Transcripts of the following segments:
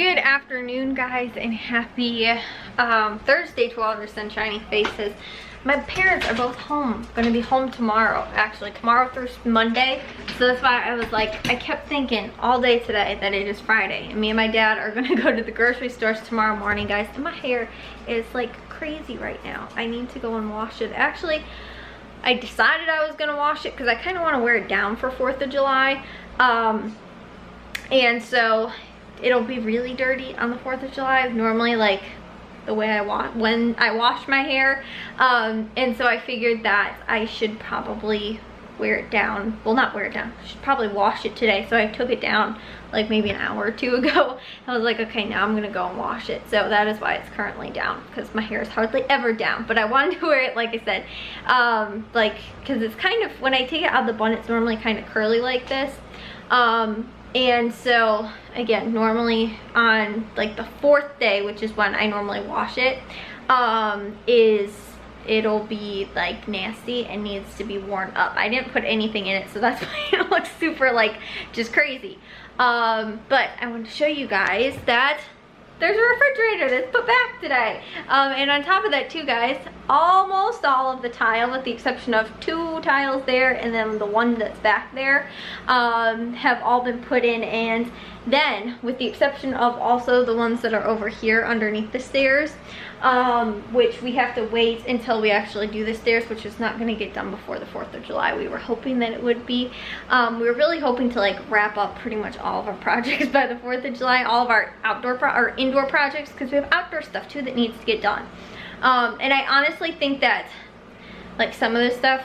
Good afternoon, guys, and happy Thursday to all of your sunshiny faces. My parents are both home, gonna be home tomorrow, actually tomorrow through Monday. So that's why I was like, I kept thinking all day today that it is Friday, and me and my dad are gonna go to the grocery stores tomorrow morning, guys. And my hair is like crazy right now. I need to go and wash it. Actually, I decided I was gonna wash it because I kind of want to wear it down for 4th of July. And so it'll be really dirty on the 4th of July, normally like the way I want when I wash my hair. And so I figured that I should probably wear it down. Well, not wear it down. I should probably wash it today. So I took it down like maybe an hour or two ago. I was like, okay, now I'm gonna go and wash it. So that is why it's currently down, because my hair is hardly ever down. But I wanted to wear it, like I said, like, because it's kind of, when I take it out of the bun, it's normally kind of curly like this. And so again, normally on like the 4th day, which is when I normally wash it, it'll be like nasty and needs to be worn up. I didn't put anything in it, so that's why it looks super like just crazy. But I want to show you guys that there's a refrigerator that's put back today. And on top of that too, guys, almost all of the tile, with the exception of 2 tiles there and then the one that's back there, have all been put in. And then, with the exception of also the ones that are over here underneath the stairs, which we have to wait until we actually do the stairs, which is not going to get done before the 4th of July. We were hoping that it would be. We were really hoping to like wrap up pretty much all of our projects by the 4th of July, all of our indoor projects, because we have outdoor stuff too that needs to get done. And I honestly think that like some of this stuff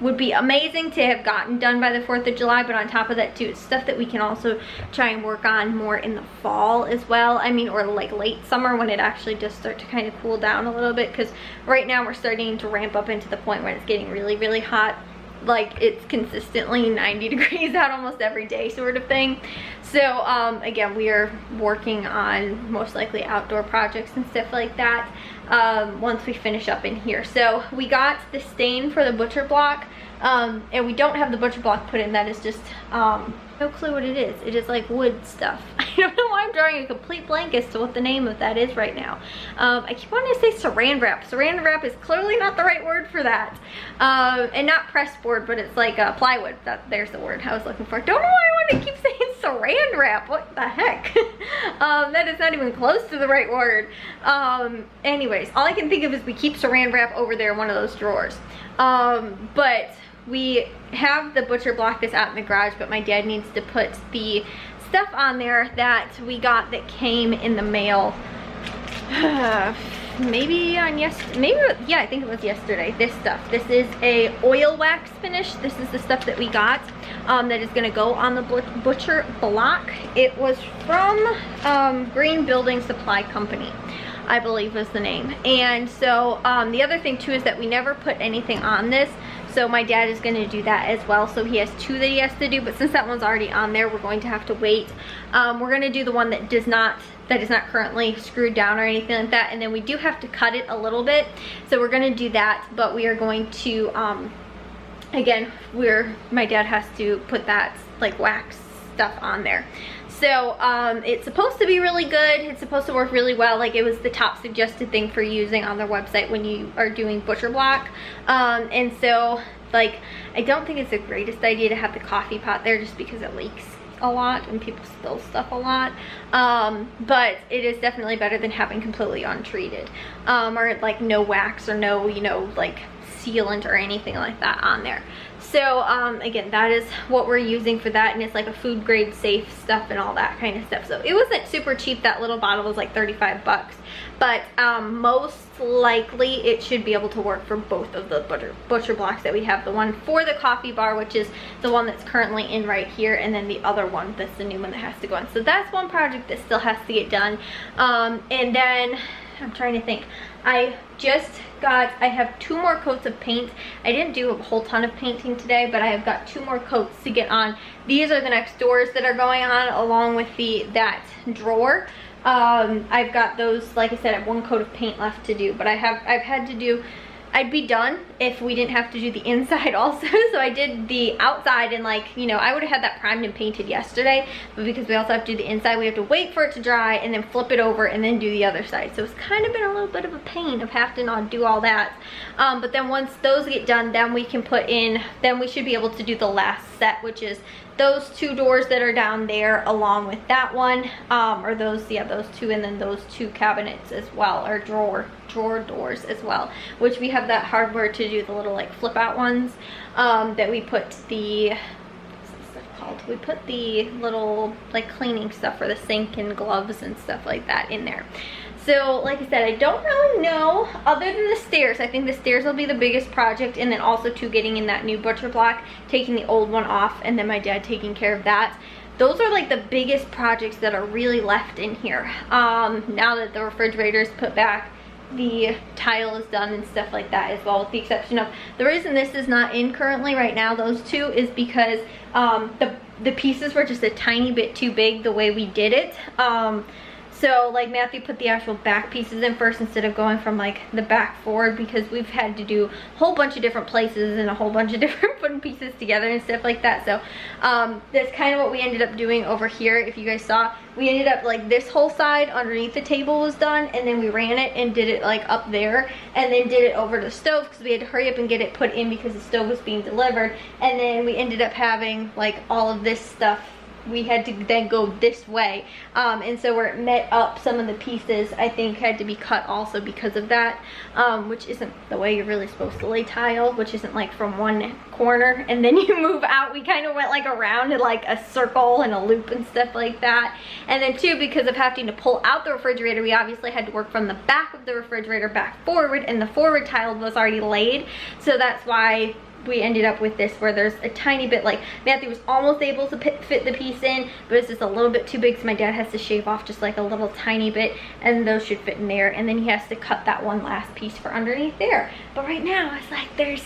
would be amazing to have gotten done by the 4th of July, but on top of that too, it's stuff that we can also try and work on more in the fall as well. I mean, or like late summer when it actually does start to kind of cool down a little bit, because right now we're starting to ramp up into the point where it's getting really, really hot. Like it's consistently 90 degrees out almost every day sort of thing. So again, we are working on most likely outdoor projects and stuff like that once we finish up in here. So we got the stain for the butcher block, and we don't have the butcher block put in. That is just no clue what it is. It is like wood stuff. I don't know why I'm drawing a complete blank as to what the name of that is right now. I keep wanting to say saran wrap. Saran wrap is clearly not the right word for that. And not pressed board, but it's like plywood. There's the word I was looking for. Don't know why I want to keep saying saran wrap. What the heck? That is not even close to the right word. Anyways, all I can think of is we keep saran wrap over there in one of those drawers. But we have the butcher block that's out in the garage, but my dad needs to put the stuff on there that we got that came in the mail maybe on yeah, I think it was yesterday. This stuff, this is a oil wax finish. This is the stuff that we got that is going to go on the butcher block. It was from Green Building Supply Company, I believe was the name. And so the other thing too is that we never put anything on this, so my dad is going to do that as well. So he has 2 that he has to do, but since that one's already on there, we're going to have to wait. We're going to do the one that is not currently screwed down or anything like that, and then we do have to cut it a little bit, so we're going to do that. But we are going to again, my dad has to put that like wax stuff on there. So it's supposed to be really good. It's supposed to work really well. Like it was the top suggested thing for using on their website when you are doing butcher block. And so like, I don't think it's the greatest idea to have the coffee pot there just because it leaks a lot and people spill stuff a lot. But it is definitely better than having completely untreated. Or like no wax or no, you know, like sealant or anything like that on there. So again, that is what we're using for that, and it's like a food grade safe stuff and all that kind of stuff. So it wasn't super cheap. That little bottle was like 35 bucks, but most likely it should be able to work for both of the butcher blocks that we have. The one for the coffee bar, which is the one that's currently in right here, and then the other one that's the new one that has to go in. So that's one project that still has to get done. And then I'm trying to think. I have 2 more coats of paint. I didn't do a whole ton of painting today, but I have got 2 more coats to get on. These are the next doors that are going on, along with that drawer. I've got those, like I said, I have 1 coat of paint left to do, but I've had to do I'd be done if we didn't have to do the inside also. So I did the outside, and like, you know, I would have had that primed and painted yesterday, but because we also have to do the inside, we have to wait for it to dry and then flip it over and then do the other side. So it's kind of been a little bit of a pain of having to not do all that. But then once those get done, then we can put in, then we should be able to do the last set, which is those 2 doors that are down there along with that one, or those, yeah, those 2, and then those 2 cabinets as well, or drawer doors as well, which we have that hardware to do the little like flip out ones, that we put the, what's this stuff called? We put the little like cleaning stuff for the sink and gloves and stuff like that in there. So like I said, I don't really know, other than the stairs. I think the stairs will be the biggest project, and then also too getting in that new butcher block, taking the old one off, and then my dad taking care of that. Those are like the biggest projects that are really left in here. Now that the refrigerator's put back, the tile is done and stuff like that as well, with the exception of, the reason this is not in currently right now, those 2, is because the pieces were just a tiny bit too big the way we did it. So like Matthew put the actual back pieces in first instead of going from like the back forward, because we've had to do a whole bunch of different places and a whole bunch of different putting pieces together and stuff like that. So that's kind of what we ended up doing over here. If you guys saw, we ended up like this whole side underneath the table was done, and then we ran it and did it like up there, and then did it over the stove because we had to hurry up and get it put in because the stove was being delivered. And then we ended up having like all of this stuff, we had to then go this way, and so where it met up, some of the pieces I think had to be cut also because of that, which isn't the way you're really supposed to lay tile, which isn't like from one corner and then you move out. We kind of went like around in like a circle and a loop and stuff like that. And then too, because of having to pull out the refrigerator, we obviously had to work from the back of the refrigerator back forward, and the forward tile was already laid, so that's why we ended up with this where there's a tiny bit, like Matthew was almost able to fit the piece in, but it's just a little bit too big, so my dad has to shave off just like a little tiny bit, and those should fit in there, and then he has to cut that one last piece for underneath there. But right now it's like there's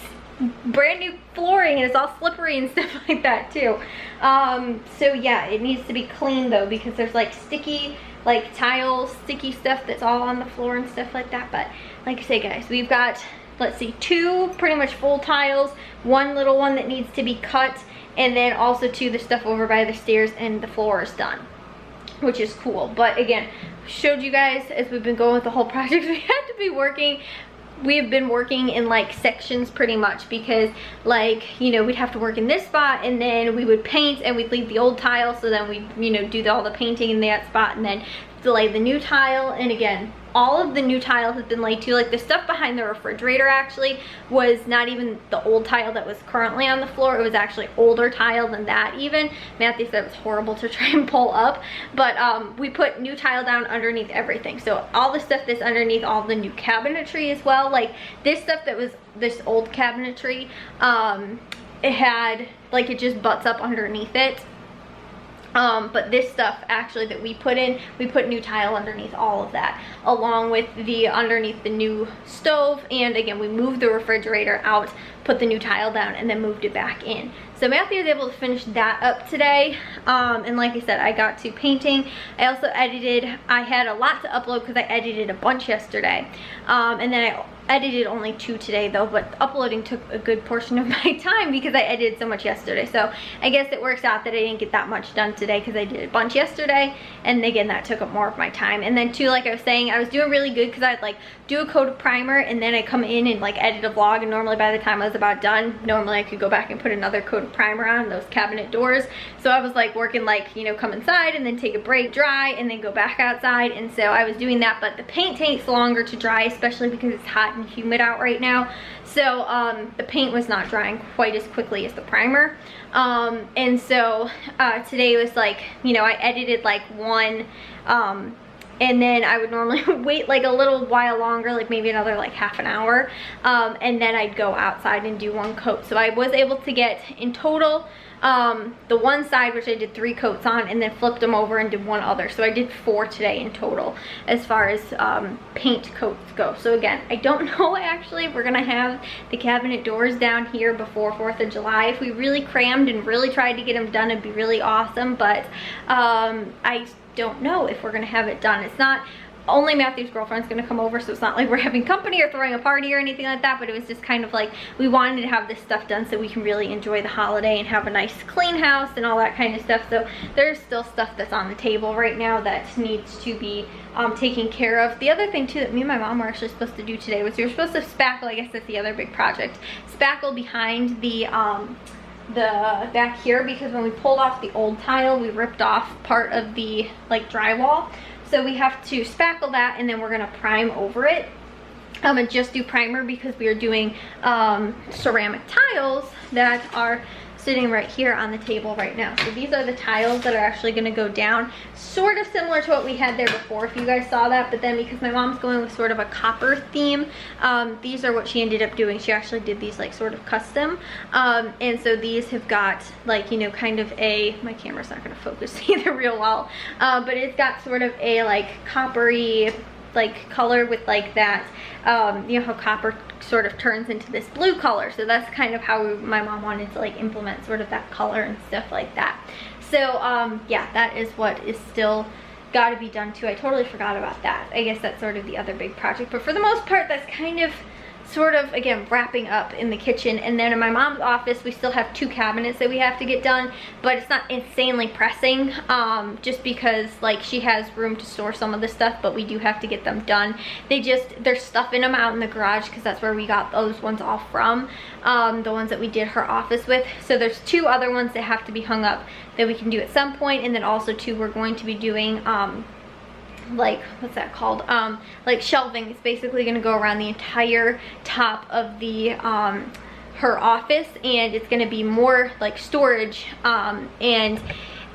brand new flooring and it's all slippery and stuff like that too. So yeah, it needs to be clean though, because there's like sticky like tile sticky stuff that's all on the floor and stuff like that. But like I say guys, we've got, let's see, 2 pretty much full tiles, 1 little one that needs to be cut, and then also 2 the stuff over by the stairs, and the floor is done, which is cool. But again, showed you guys as we've been going with the whole project, we had to be working, we have been working in like sections pretty much, because like, you know, we'd have to work in this spot, and then we would paint and we'd leave the old tile, so then we'd, you know, do all the painting in that spot and then lay the new tile. And again, all of the new tile has been laid too. Like the stuff behind the refrigerator actually was not even the old tile that was currently on the floor. It was actually older tile than that even. Matthew said it was horrible to try and pull up, but we put new tile down underneath everything. So all the stuff that's underneath all the new cabinetry as well, like this stuff that was this old cabinetry, it had like, it just butts up underneath it. But this stuff actually that we put in, we put new tile underneath all of that, along with the underneath the new stove. And again, we moved the refrigerator out, put the new tile down, and then moved it back in. So Matthew was able to finish that up today. And like I said, I got to painting. I also edited, I had a lot to upload because I edited a bunch yesterday. And then I edited only 2 today though, but uploading took a good portion of my time because I edited so much yesterday. So I guess it works out that I didn't get that much done today because I did a bunch yesterday, and again that took up more of my time. And then too, like I was saying, I was doing really good because I'd like do a coat of primer and then I come in and like edit a vlog, and normally by the time I was about done, normally I could go back and put another coat of primer on those cabinet doors. So I was like working, like, you know, come inside and then take a break, dry, and then go back outside. And so I was doing that, but the paint takes longer to dry, especially because it's hot and humid out right now. So the paint was not drying quite as quickly as the primer. And so today was like, you know, I edited like 1, and then I would normally wait like a little while longer, like maybe another like half an hour, and then I'd go outside and do 1 coat. So I was able to get in total the one side, which I did 3 coats on, and then flipped them over and did 1 other. So I did 4 today in total as far as paint coats go. So again, I don't know actually if we're gonna have the cabinet doors down here before 4th of July. If we really crammed and really tried to get them done, it'd be really awesome, but I don't know if we're gonna have it done. It's not only Matthew's girlfriend's gonna come over, so it's not like we're having company or throwing a party or anything like that, but it was just kind of like we wanted to have this stuff done so we can really enjoy the holiday and have a nice clean house and all that kind of stuff. So there's still stuff that's on the table right now that needs to be taken care of. The other thing too that me and my mom were actually supposed to do today was we were supposed to spackle, I guess that's the other big project, spackle behind the back here, because when we pulled off the old tile we ripped off part of the like drywall. So we have to spackle that, and then we're gonna prime over it. And just do primer because we are doing ceramic tiles that are sitting right here on the table right now. So these are the tiles that are actually gonna go down, sort of similar to what we had there before, if you guys saw that, but then because my mom's going with sort of a copper theme, these are what she ended up doing. She actually did these like sort of custom, and so these have got like, you know, kind of a, my camera's not gonna focus either real well, but it's got sort of a like coppery like color with like that, you know how copper sort of turns into this blue color. So that's kind of how my mom wanted to like implement sort of that color and stuff like that. So yeah, that is what is still got to be done too. I totally forgot about that. I guess that's sort of the other big project, but for the most part that's kind of sort of, again, wrapping up in the kitchen. And then in my mom's office we still have 2 cabinets that we have to get done, but it's not insanely pressing, just because like she has room to store some of the stuff, but we do have to get them done. There's stuff in them out in the garage because that's where we got those ones all from, the ones that we did her office with. So there's 2 other ones that have to be hung up that we can do at some point, and then also 2 we're going to be doing like, what's that called, like shelving. It's basically going to go around the entire top of the her office, and it's going to be more like storage, and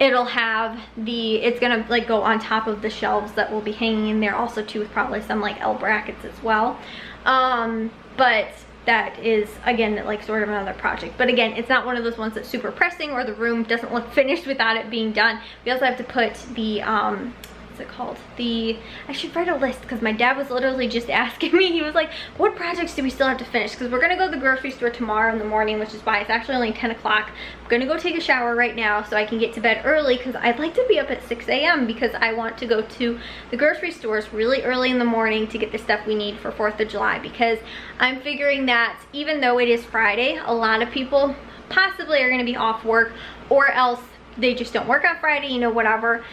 it'll have it's going to like go on top of the shelves that will be hanging in there also too, with probably some like L brackets as well, but that is again like sort of another project. But again, it's not one of those ones that's super pressing or the room doesn't look finished without it being done. We also have to put the it called, I should write a list, because my dad was literally just asking me, he was like, what projects do we still have to finish, because we're gonna go to the grocery store tomorrow in the morning, which is why it's actually only 10 o'clock. I'm gonna go take a shower right now so I can get to bed early, because I'd like to be up at 6 a.m. because I want to go to the grocery stores really early in the morning to get the stuff we need for 4th of July, because I'm figuring that even though it is Friday, a lot of people possibly are going to be off work, or else they just don't work on Friday, you know, whatever.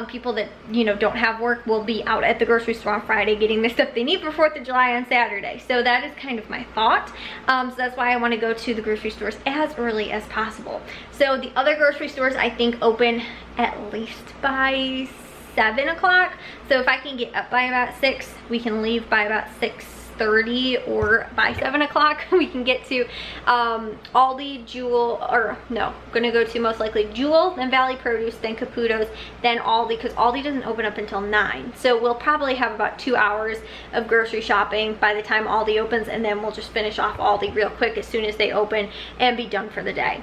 People that, you know, don't have work will be out at the grocery store on Friday getting the stuff they need for 4th of July on Saturday. So that is kind of my thought. So that's why I want to go to the grocery stores as early as possible. So the other grocery stores I think open at least by 7 o'clock. So if I can get up by about 6, we can leave by about 6:30, or by 7 o'clock we can get to Aldi, Jewel, or no, I'm gonna go to most likely Jewel, then Valley Produce, then Caputo's, then Aldi, because Aldi doesn't open up until 9. So we'll probably have about 2 hours of grocery shopping by the time Aldi opens, and then we'll just finish off Aldi real quick as soon as they open and be done for the day.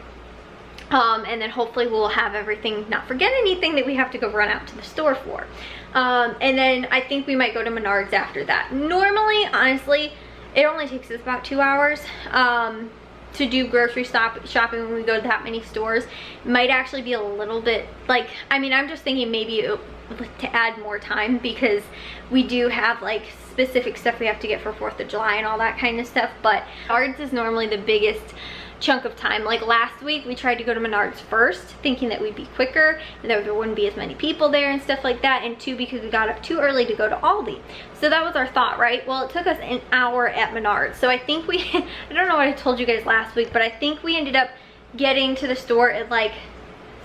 And then hopefully we'll have everything, not forget anything that we have to go run out to the store for. And then I think we might go to Menards after that. Normally, honestly, it only takes us about 2 hours to do grocery shopping when we go to that many stores. It might actually be a little bit, like, I mean, I'm just thinking maybe to add more time, because we do have like specific stuff we have to get for 4th of July and all that kind of stuff. But Menards is normally the biggest chunk of time. Like last week we tried to go to Menards first, thinking that we'd be quicker and that there wouldn't be as many people there and stuff like that, and 2, because we got up too early to go to Aldi. So that was our thought, right? Well, it took us an hour at Menards. So I think we I don't know what I told you guys last week, but I think we ended up getting to the store at like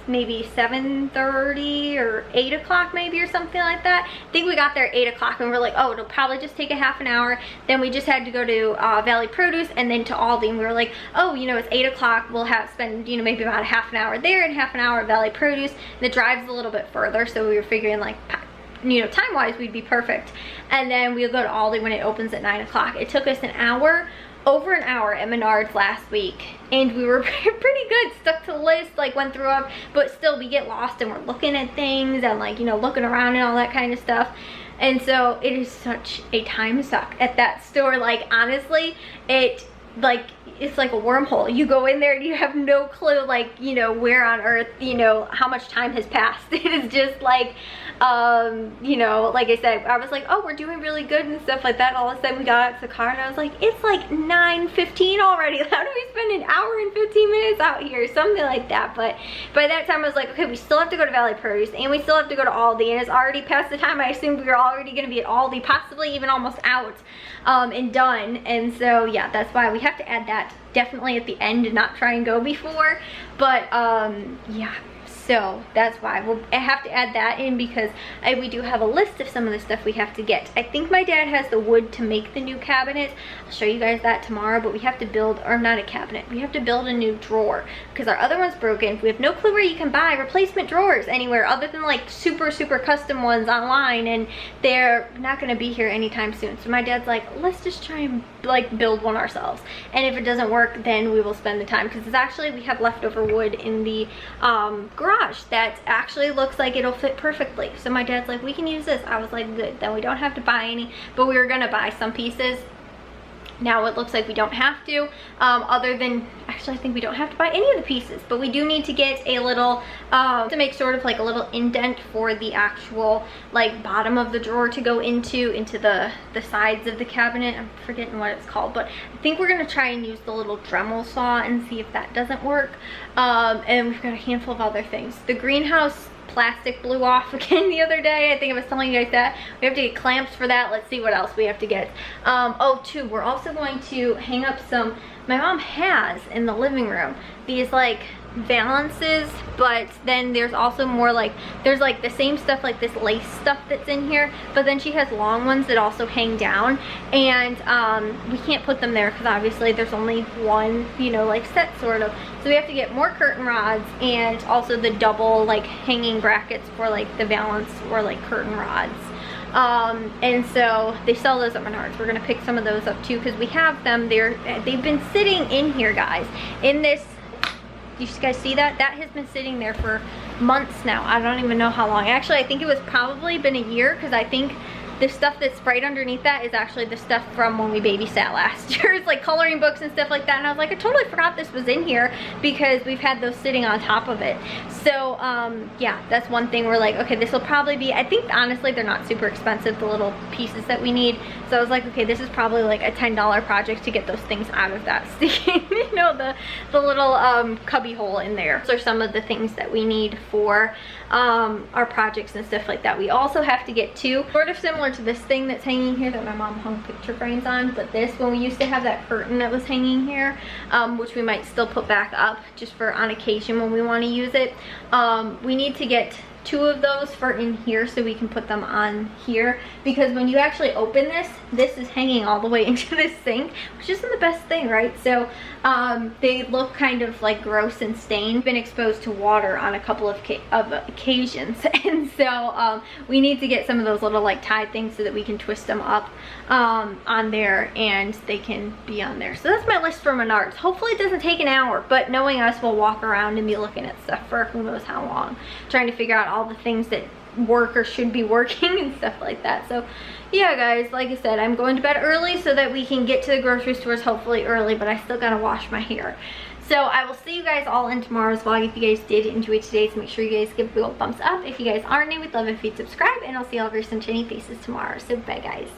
maybe 7:30 or 8 o'clock maybe, or something like that. I think we got there at 8 o'clock and we're like, oh, it'll probably just take a half an hour. Then we just had to go to Valley Produce and then to Aldi, and we were like, oh, you know, it's 8 o'clock, we'll spend, you know, maybe about a half an hour there and half an hour at Valley Produce. And the drive's a little bit further, so we were figuring like, you know, time-wise we'd be perfect. And then we'll go to Aldi when it opens at 9 o'clock. It took us an hour, over an hour at Menards last week, and we were pretty good, stuck to the list, like went through them, but still we get lost and we're looking at things and like, you know, looking around and all that kind of stuff. And so it is such a time suck at that store. Like honestly, it, like, it's like a wormhole. You go in there and you have no clue, like, you know, where on earth, you know, how much time has passed. It is just like, you know, like I said, I was like, oh, we're doing really good and stuff like that. All of a sudden we got out to the car and I was like, it's like 9:15 already. How do we spend an hour and 15 minutes out here? Something like that. But by that time I was like, okay, we still have to go to Valley Produce and we still have to go to Aldi, and it's already past the time I assumed we were already going to be at Aldi, possibly even almost out and done. And so yeah, that's why we have to add that definitely at the end and not try and go before. But yeah, so that's why we'll have to add that in, because we do have a list of some of the stuff we have to get. I think my dad has the wood to make the new cabinet. I'll show you guys that tomorrow, but we have to build, or not a cabinet, we have to build a new drawer because our other one's broken. We have no clue where you can buy replacement drawers anywhere other than like super custom ones online, and they're not going to be here anytime soon. So my dad's like, let's just try and like build one ourselves, and if it doesn't work then we will spend the time, because it's actually, we have leftover wood in the garage that actually looks like it'll fit perfectly. So my dad's like, we can use this. I was like, good, then we don't have to buy any, but we were gonna buy some pieces. Now it looks like we don't have to, other than, actually I think we don't have to buy any of the pieces, but we do need to get a little, to make sort of like a little indent for the actual like bottom of the drawer to go into the sides of the cabinet. I'm forgetting what it's called, but I think we're gonna try and use the little Dremel saw and see if that doesn't work. And we've got a handful of other things. The greenhouse plastic blew off again the other day. I think I was telling you guys that. We have to get clamps for that. Let's see what else we have to get. Oh, too, we're also going to hang up some, my mom has in the living room, these like valances, but then there's also more like, there's like the same stuff like this lace stuff that's in here, but then she has long ones that also hang down, and we can't put them there because obviously there's only one, you know, like set sort of. So we have to get more curtain rods and also the double like hanging brackets for like the valance or like curtain rods. And so they sell those at Menards. We're gonna pick some of those up too because we have them there. They've been sitting in here, guys, in this. You guys see that? That has been sitting there for months now. I don't even know how long. Actually, I think it was probably been a year, because I think the stuff that's right underneath that is actually the stuff from when we babysat last year. It's like coloring books and stuff like that. And I was like, I totally forgot this was in here because we've had those sitting on top of it. So yeah, that's one thing we're like, okay, this will probably be, I think honestly they're not super expensive, the little pieces that we need. So I was like, okay, this is probably like a $10 project to get those things out of that sticking, you know, the little cubby hole in there. Those are some of the things that we need for our projects and stuff like that. We also have to get two, sort of similar to this thing that's hanging here that my mom hung picture frames on, but this, when we used to have that curtain that was hanging here, which we might still put back up just for on occasion when we want to use it, we need to get two of those for in here so we can put them on here, because when you actually open this, this is hanging all the way into this sink, which isn't the best thing, right? So they look kind of like gross and stained. Been exposed to water on a couple of occasions, and so we need to get some of those little like tie things so that we can twist them up on there and they can be on there. So that's my list for Menards. Hopefully it doesn't take an hour, but knowing us, we'll walk around and be looking at stuff for who knows how long, trying to figure out all the things that work or should be working and stuff like that. So yeah, guys, like I said, I'm going to bed early so that we can get to the grocery stores hopefully early, but I still gotta wash my hair. So I will see you guys all in tomorrow's vlog. If you guys did enjoy today's, make sure you guys give a big old thumbs up. If you guys are new, we'd love if you'd subscribe, and I'll see all of your sunshiny faces tomorrow. So bye, guys.